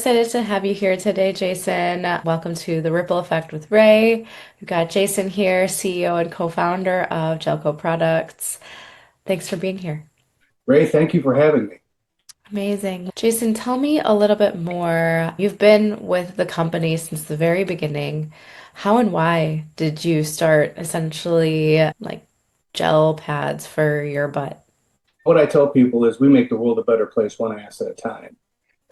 excited to have you here today, Jason. Welcome to the Ripple Effect with Ray. We've got Jason here, CEO and co-founder of Jelco Products. Thanks for being here. Ray, thank you for having me. Amazing. Jason, tell me a little bit more. You've been with the company since the very beginning. How and why did you start essentially like gel pads for your butt? What I tell people is we make the world a better place one ass at a time.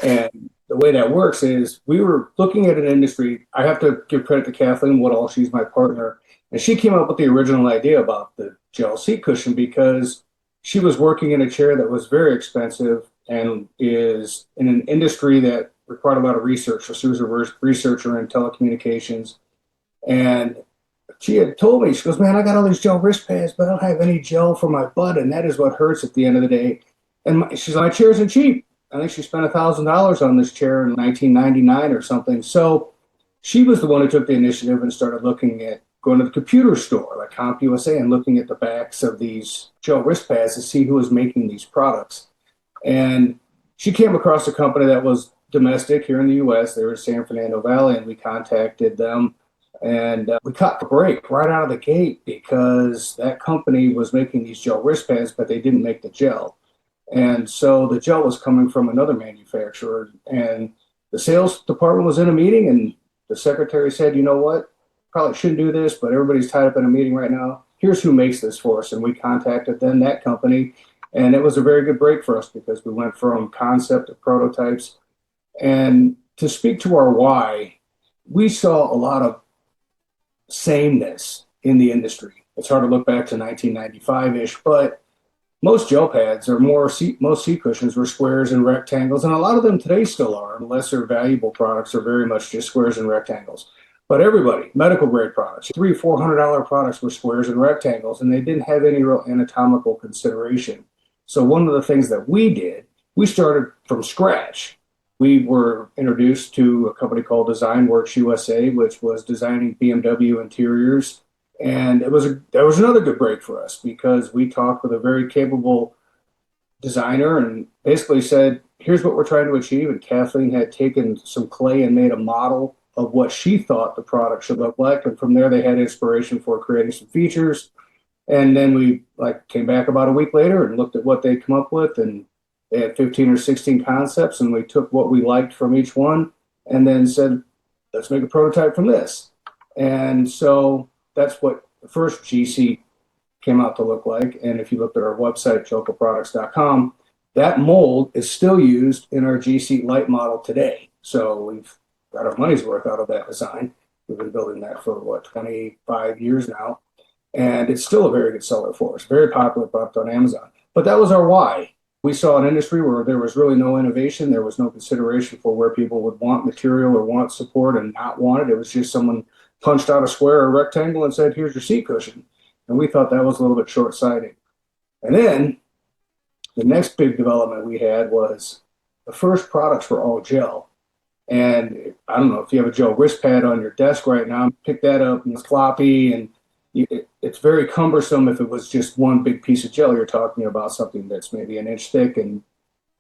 And the way that works is we were looking at an industry. I have to give credit to Kathleen Woodall. She's my partner. And she came up with the original idea about the gel seat cushion because she was working in a chair that was very expensive and is in an industry that required a lot of research. So she was a researcher in telecommunications. And she had told me, she goes, man, I got all these gel wrist pads, but I don't have any gel for my butt. And that is what hurts at the end of the day. And she's like, my chair isn't cheap. I think she spent $1,000 on this chair in 1999 or something. So she was the one who took the initiative and started looking at going to the computer store like CompUSA and looking at the backs of these gel wrist pads to see who was making these products. And she came across a company that was domestic here in the US. They were in San Fernando Valley, and we contacted them. And we caught the break right out of the gate because that company was making these gel wrist pads, but they didn't make the gel. And so the gel was coming from another manufacturer. And the sales department was in a meeting, and the secretary said, you know what? Probably shouldn't do this, but everybody's tied up in a meeting right now. Here's who makes this for us. And we contacted then that company. And it was a very good break for us because we went from concept to prototypes. And to speak to our why, we saw a lot of sameness in the industry. It's hard to look back to 1995-ish, but most gel pads or most seat cushions were squares and rectangles, and a lot of them today still are. Lesser valuable products are very much just squares and rectangles. But everybody, medical grade products, $300-400 products were squares and rectangles, and they didn't have any real anatomical consideration. So one of the things that we did, we started from scratch. We were introduced to a company called Design Works USA, which was designing BMW interiors. And that was another good break for us because we talked with a very capable designer and basically said, here's what we're trying to achieve. And Kathleen had taken some clay and made a model of what she thought the product should look like. And from there, they had inspiration for creating some features. And then we came back about a week later and looked at what they'd come up with, and they had 15 or 16 concepts, and we took what we liked from each one and then said, let's make a prototype from this. And so that's what the first GC came out to look like. And if you looked at our website, jelcoproducts.com, that mold is still used in our GC Light model today. So we've got our money's worth out of that design. We've been building that for, 25 years now. And it's still a very good seller for us, very popular product on Amazon. But that was our why. We saw an industry where there was really no innovation. There was no consideration for where people would want material or want support and not want it. It was just someone punched out a square or a rectangle and said, here's your seat cushion. And we thought that was a little bit short-sighted. And then the next big development we had was the first products were all gel. And I don't know if you have a gel wrist pad on your desk right now, pick that up and it's floppy and it's very cumbersome. If it was just one big piece of gel, you're talking about something that's maybe an inch thick and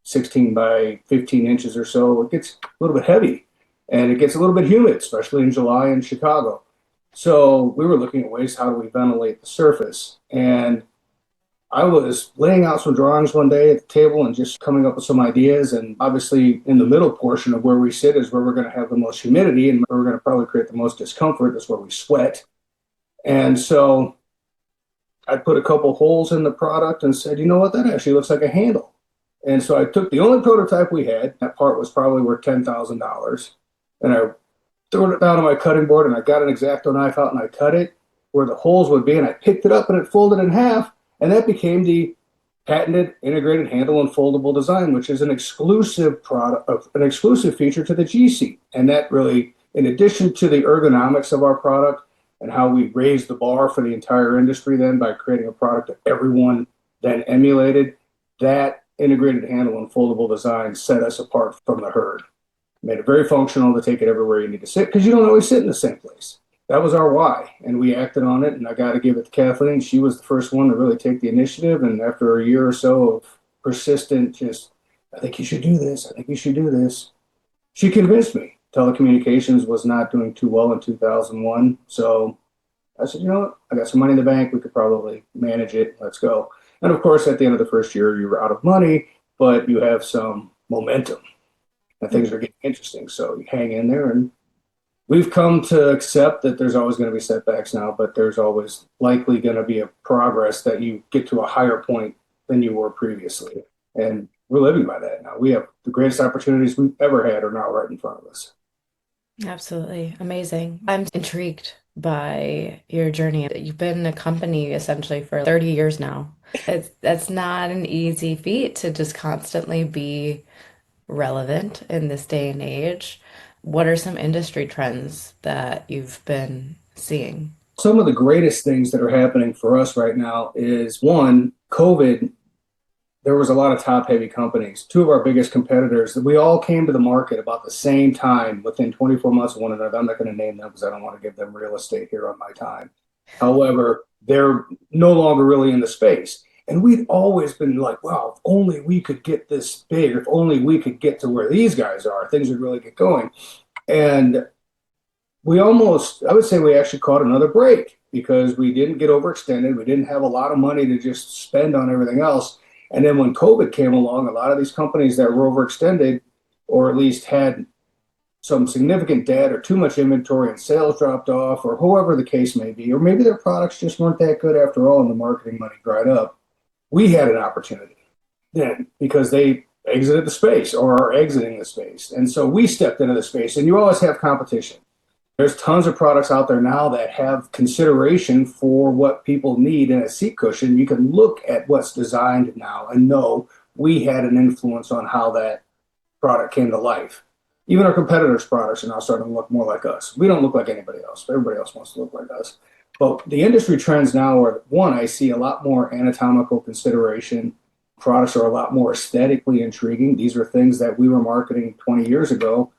16 by 15 inches or so. It gets a little bit heavy and it gets a little bit humid, especially in July in Chicago. So we were looking at ways, how do we ventilate the surface? And I was laying out some drawings one day at the table and just coming up with some ideas. And obviously in the middle portion of where we sit is where we're going to have the most humidity and where we're going to probably create the most discomfort. That's where we sweat. And so I put a couple holes in the product and said, you know what, that actually looks like a handle. And so I took the only prototype we had. That part was probably worth $10,000. And I threw it down on my cutting board and I got an X-Acto knife out and I cut it where the holes would be. And I picked it up and it folded in half. And that became the patented integrated handle and foldable design, which is an exclusive product, an exclusive feature to the G Seat. And that really, in addition to the ergonomics of our product, and how we raised the bar for the entire industry then by creating a product that everyone then emulated, that integrated handle and foldable design set us apart from the herd. Made it very functional to take it everywhere you need to sit because you don't always sit in the same place. That was our why, and we acted on it, and I got to give it to Kathleen. She was the first one to really take the initiative, and after a year or so of persistent I think you should do this, I think you should do this, She convinced me. Telecommunications was not doing too well in 2001. So I said, you know what? I got some money in the bank. We could probably manage it. Let's go. And of course, at the end of the first year, you were out of money, but you have some momentum and things are getting interesting. So you hang in there, and we've come to accept that there's always going to be setbacks now, but there's always likely going to be a progress that you get to a higher point than you were previously. And we're living by that now. We have the greatest opportunities we've ever had are now right in front of us. Absolutely. Amazing. I'm intrigued by your journey. You've been in a company essentially for 30 years now. That's not an easy feat to just constantly be relevant in this day and age. What are some industry trends that you've been seeing? Some of the greatest things that are happening for us right now is one, COVID. There was a lot of top heavy companies. Two of our biggest competitors, we all came to the market about the same time within 24 months of one another. I'm not going to name them because I don't want to give them real estate here on my time. However, they're no longer really in the space. And we'd always been like, wow, if only we could get this big, if only we could get to where these guys are, things would really get going. And we almost, I would say we actually caught another break because we didn't get overextended. We didn't have a lot of money to just spend on everything else. And then when COVID came along, a lot of these companies that were overextended or at least had some significant debt or too much inventory and sales dropped off, or whoever the case may be, or maybe their products just weren't that good after all and the marketing money dried up. We had an opportunity then because they exited the space or are exiting the space. And so we stepped into the space, and you always have competition. There's tons of products out there now that have consideration for what people need in a seat cushion. You can look at what's designed now and know we had an influence on how that product came to life. Even our competitors' products are now starting to look more like us. We don't look like anybody else. Everybody else wants to look like us. But the industry trends now are one, I see a lot more anatomical consideration. Products are a lot more aesthetically intriguing. These are things that we were marketing 20 years ago.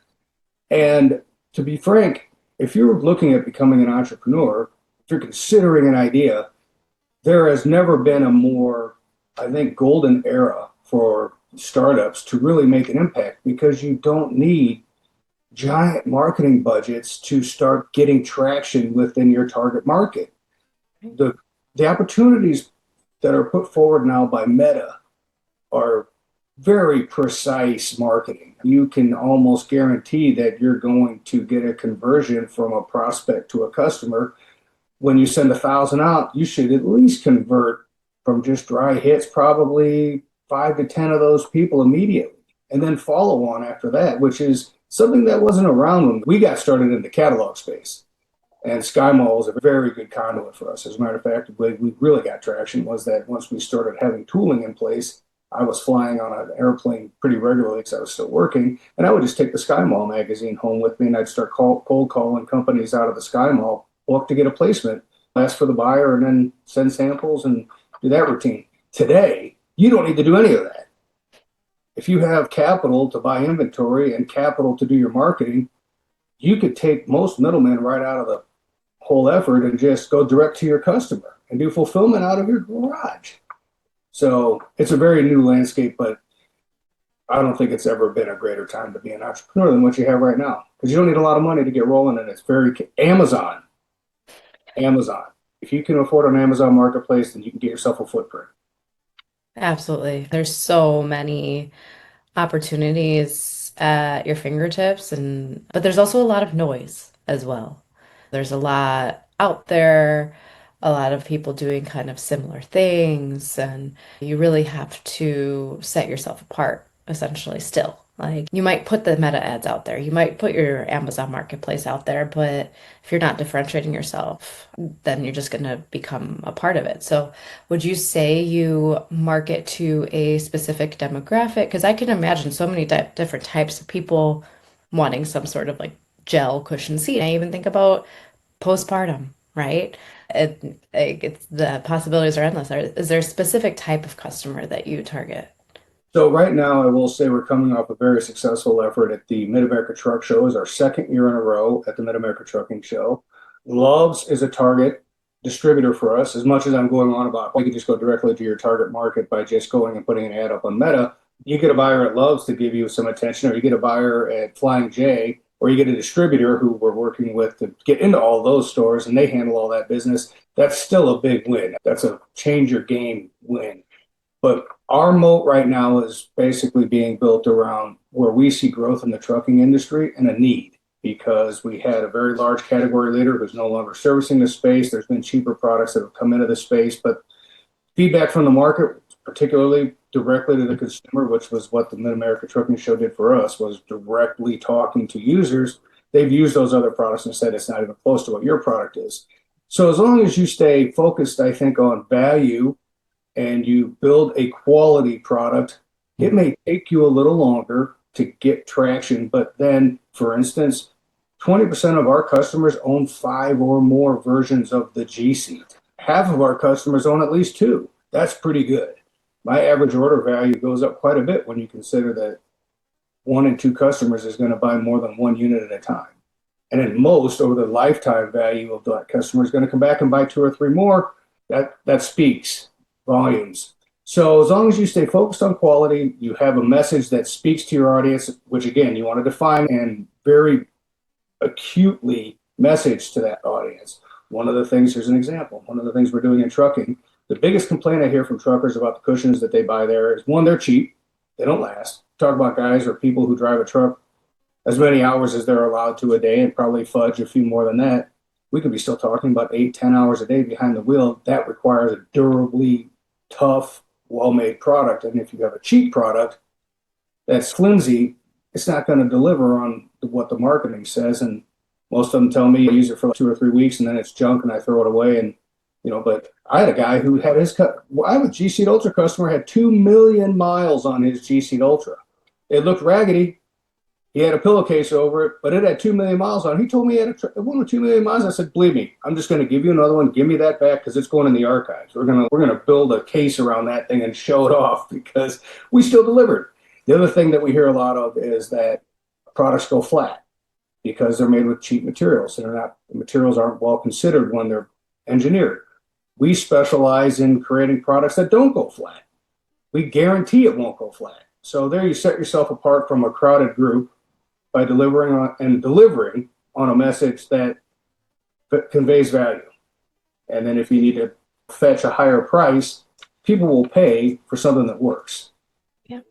And to be frank, if you're looking at becoming an entrepreneur, if you're considering an idea, there has never been a more, I think, golden era for startups to really make an impact because you don't need giant marketing budgets to start getting traction within your target market. The, the opportunities that are put forward now by Meta are very precise marketing. You can almost guarantee that you're going to get a conversion from a prospect to a customer. When you send 1,000 out, you should at least convert from just dry hits, probably 5 to 10 of those people immediately, and then follow on after that, which is something that wasn't around when we got started in the catalog space. And SkyMall was a very good conduit for us. As a matter of fact, the way we really got traction was that once we started having tooling in place, I was flying on an airplane pretty regularly because I was still working, and I would just take the SkyMall magazine home with me, and I'd start cold calling companies out of the SkyMall, look to get a placement, ask for the buyer, and then send samples and do that routine. Today, you don't need to do any of that. If you have capital to buy inventory and capital to do your marketing, you could take most middlemen right out of the whole effort and just go direct to your customer and do fulfillment out of your garage. So it's a very new landscape, but I don't think it's ever been a greater time to be an entrepreneur than what you have right now because you don't need a lot of money to get rolling, and it's very Amazon. Amazon. If you can afford an Amazon marketplace, then you can get yourself a footprint. Absolutely. There's so many opportunities at your fingertips, and but there's also a lot of noise as well. There's a lot out there, a lot of people doing kind of similar things, and you really have to set yourself apart essentially still. Like you might put the meta ads out there, you might put your Amazon marketplace out there, but if you're not differentiating yourself, then you're just going to become a part of it. So would you say you market to a specific demographic? Because I can imagine so many different types of people wanting some sort of like gel cushion seat. I even think about postpartum, right? It's the possibilities are endless. Is there a specific type of customer that you target? So right now, I will say we're coming off a very successful effort at the Mid-America Truck Show. Is our second year in a row at the Mid-America Trucking Show. Love's is a target distributor for us. As much as I'm going on about, you can just go directly to your target market by just going and putting an ad up on Meta. you get a buyer at Love's to give you some attention, or you get a buyer at Flying J, or you get a distributor who we're working with to get into all those stores and they handle all that business. That's still a big win. That's a change your game win. But our moat right now is basically being built around where we see growth in the trucking industry and a need because we had a very large category leader who's no longer servicing the space. There's been cheaper products that have come into the space, but feedback from the market, particularly directly to the consumer, which was what the Mid-America Trucking Show did for us, was directly talking to users. They've used those other products and said it's not even close to what your product is. So as long as you stay focused, I think, on value and you build a quality product, it may take you a little longer to get traction. But then, for instance, 20% of our customers own 5 or more versions of the G Seat. Half of our customers own at least 2. That's pretty good. My average order value goes up quite a bit when you consider that 1 in 2 customers is going to buy more than 1 unit at a time. And at most, over the lifetime value of that customer is going to come back and buy 2 or 3 more. That speaks volumes. So as long as you stay focused on quality, you have a message that speaks to your audience, which again, you want to define and very acutely message to that audience. One of the things, here's an example, one of the things we're doing in trucking, the biggest complaint I hear from truckers about the cushions that they buy there is, one, they're cheap, they don't last. Talk about guys or people who drive a truck as many hours as they're allowed to a day and probably fudge a few more than that. We could be still talking about 8, 10 hours a day behind the wheel. That requires a durably tough, well-made product. And if you have a cheap product that's flimsy, it's not going to deliver on what the marketing says. And most of them tell me I use it for like 2 or 3 weeks and then it's junk and I throw it away. And but I had a guy who had I have a G Seat Ultra customer, had 2 million miles on his G Seat Ultra. It looked raggedy. He had a pillowcase over it, but it had 2 million miles on it. He told me he had one with 2 million miles. I said, believe me, I'm just going to give you another one. Give me that back because it's going in the archives. We're gonna build a case around that thing and show it off because we still delivered. The other thing that we hear a lot of is that products go flat because they're made with cheap materials. The materials aren't well considered when they're engineered. We specialize in creating products that don't go flat. We guarantee it won't go flat. So there you set yourself apart from a crowded group by delivering on a message that conveys value. And then if you need to fetch a higher price, people will pay for something that works. Yeah,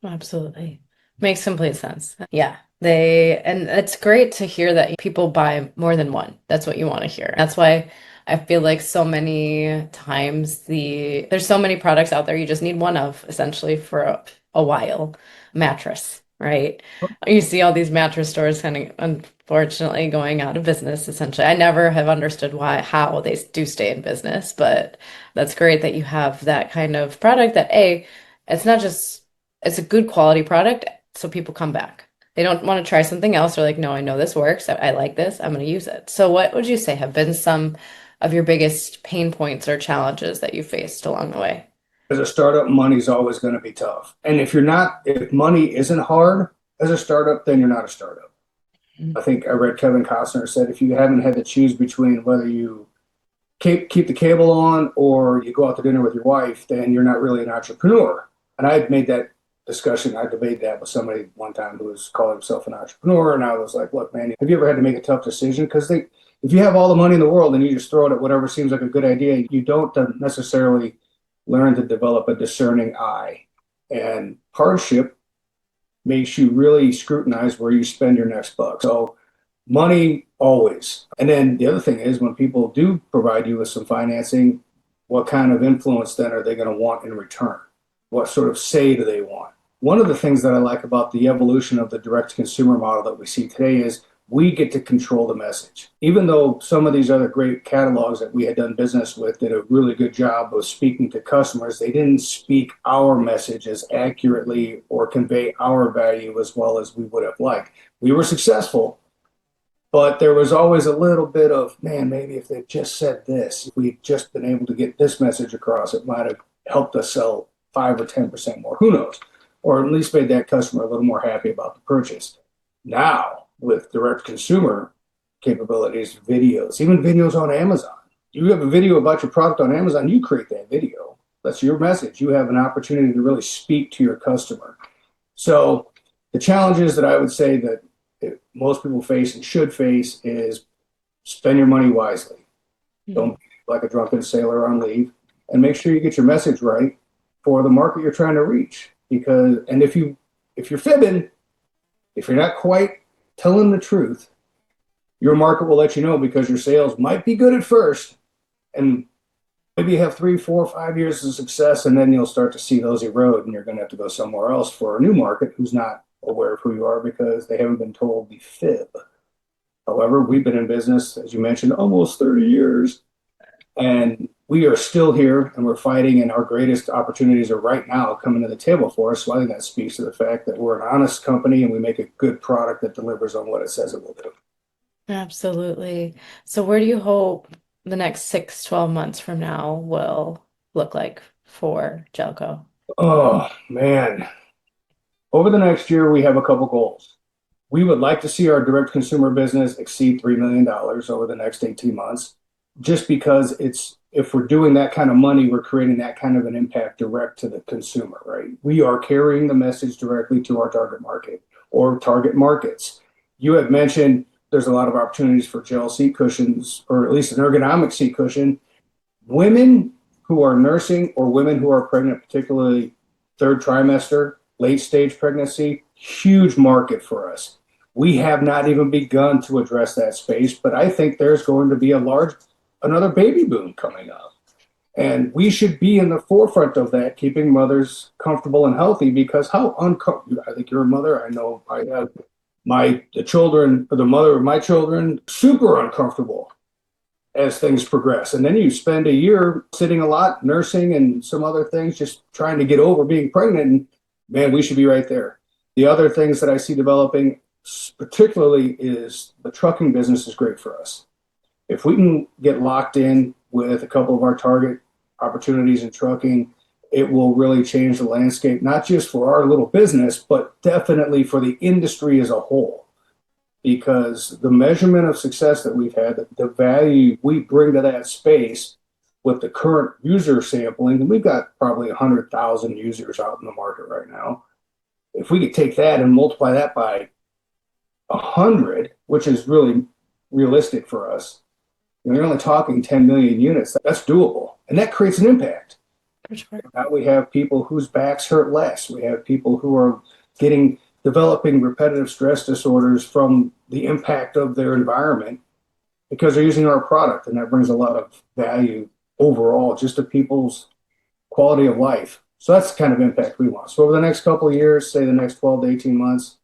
absolutely. Makes complete sense. Yeah. And it's great to hear that people buy more than one. That's what you want to hear. That's why I feel like so many times there's so many products out there you just need one of essentially for a while. Mattress, right? You see all these mattress stores kind of unfortunately going out of business essentially. I never have understood how they do stay in business, but that's great that you have that kind of product that it's not just it's a good quality product so people come back. They don't want to try something else. They're like, no, I know this works. I like this. I'm going to use it. So what would you say have been some of your biggest pain points or challenges that you faced along the way? As a startup, money's always going to be tough. And if money isn't hard as a startup, then you're not a startup. I think I read Kevin Costner said, if you haven't had to choose between whether you keep the cable on or you go out to dinner with your wife, then you're not really an entrepreneur. And I made that discussion. I debated that with somebody one time who was calling himself an entrepreneur. And I was like, look, man, have you ever had to make a tough decision? Because if you have all the money in the world and you just throw it at whatever seems like a good idea, you don't necessarily learn to develop a discerning eye. And hardship makes you really scrutinize where you spend your next buck. So money always. And then the other thing is when people do provide you with some financing, what kind of influence then are they going to want in return? What sort of say do they want? One of the things that I like about the evolution of the direct-to-consumer model that we see today is we get to control the message. Even though some of these other great catalogs that we had done business with did a really good job of speaking to customers, they didn't speak our message as accurately or convey our value as well as we would have liked. We were successful, but there was always a little bit of, man, maybe if they just said this, if we'd just been able to get this message across, it might have helped us sell 5 or 10% more. Who knows? Or at least made that customer a little more happy about the purchase. Now, with direct consumer capabilities, videos, even videos on Amazon. You have a video about your product on Amazon, you create that video. That's your message. You have an opportunity to really speak to your customer. So the challenges that I would say that most people face and should face is spend your money wisely. Don't Mhm. be like a drunken sailor on leave, and make sure you get your message right for the market you're trying to reach. Because and if you're fibbing, if you're not quite telling the truth, your market will let you know because your sales might be good at first, and maybe you have 3, 4, 5 years of success, and then you'll start to see those erode, and you're going to have to go somewhere else for a new market who's not aware of who you are because they haven't been told the fib. However, we've been in business, as you mentioned, almost 30 years, and we are still here and we're fighting, and our greatest opportunities are right now coming to the table for us. So I think that speaks to the fact that we're an honest company and we make a good product that delivers on what it says it will do. Absolutely. So where do you hope the next 6, 12 months from now will look like for Jelco? Oh, man. Over the next year, we have a couple goals. We would like to see our direct consumer business exceed $3 million dollars over the next 18 months, just because if we're doing that kind of money, we're creating that kind of an impact direct to the consumer, right? We are carrying the message directly to our target market or target markets. You had mentioned there's a lot of opportunities for gel seat cushions, or at least an ergonomic seat cushion. Women who are nursing or women who are pregnant, particularly third trimester, late stage pregnancy, huge market for us. We have not even begun to address that space, but I think there's going to be another baby boom coming up. And we should be in the forefront of that, keeping mothers comfortable and healthy because how uncomfortable, I think you're a mother. I know I have the children, or the mother of my children, super uncomfortable as things progress. And then you spend a year sitting a lot, nursing and some other things, just trying to get over being pregnant. And man, we should be right there. The other things that I see developing, particularly, is the trucking business is great for us. If we can get locked in with a couple of our target opportunities in trucking, it will really change the landscape, not just for our little business, but definitely for the industry as a whole because the measurement of success that we've had, the value we bring to that space with the current user sampling, and we've got probably 100,000 users out in the market right now. If we could take that and multiply that by 100, which is really realistic for us, you're only talking 10 million units. That's doable. And that creates an impact. For sure. Now we have people whose backs hurt less. We have people who are developing repetitive stress disorders from the impact of their environment because they're using our product. And that brings a lot of value overall just to people's quality of life. So that's the kind of impact we want. So over the next couple of years, say the next 12 to 18 months,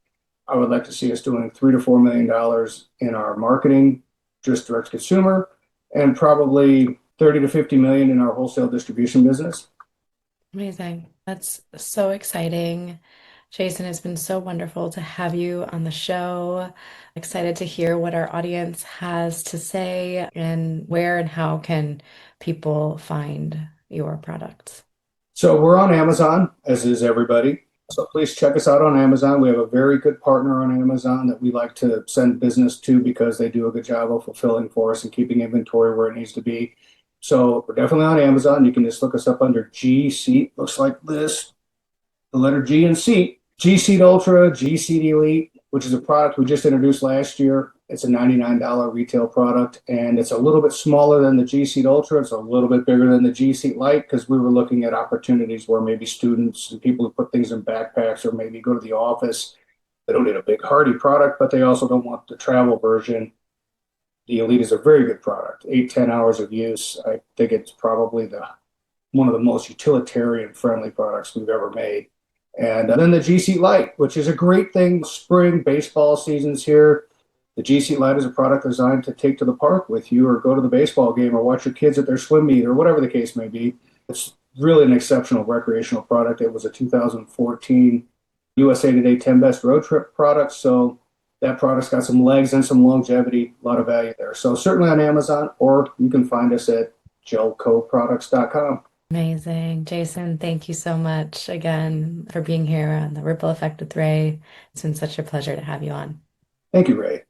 I would like to see us doing $3 to $4 million in our marketing, just direct to consumer, and probably 30 to 50 million in our wholesale distribution business. Amazing. That's so exciting. Jason, it's been so wonderful to have you on the show. Excited to hear what our audience has to say and where and how can people find your products. So we're on Amazon, as is everybody. So please check us out on Amazon. We have a very good partner on Amazon that we like to send business to because they do a good job of fulfilling for us and keeping inventory where it needs to be. So we're definitely on Amazon. You can just look us up under G Seat. Looks like this, the letter G in seat. G Seat Ultra, G Seat Elite, which is a product we just introduced last year. It's a $99 retail product, and it's a little bit smaller than the G Seat Ultra. It's a little bit bigger than the G Seat Lite because we were looking at opportunities where maybe students and people who put things in backpacks or maybe go to the office, they don't need a big hardy product, but they also don't want the travel version. The Elite is a very good product, 8, 10 hours of use. I think it's probably one of the most utilitarian friendly products we've ever made. And then the G Seat Lite, which is a great thing. Spring baseball season's here. The G Seat Lite is a product designed to take to the park with you or go to the baseball game or watch your kids at their swim meet or whatever the case may be. It's really an exceptional recreational product. It was a 2014 USA Today 10 Best Road Trip product. So that product's got some legs and some longevity, a lot of value there. So certainly on Amazon, or you can find us at gelcoproducts.com. Amazing. Jason, thank you so much again for being here on the Ripple Effect with Ray. It's been such a pleasure to have you on. Thank you, Ray.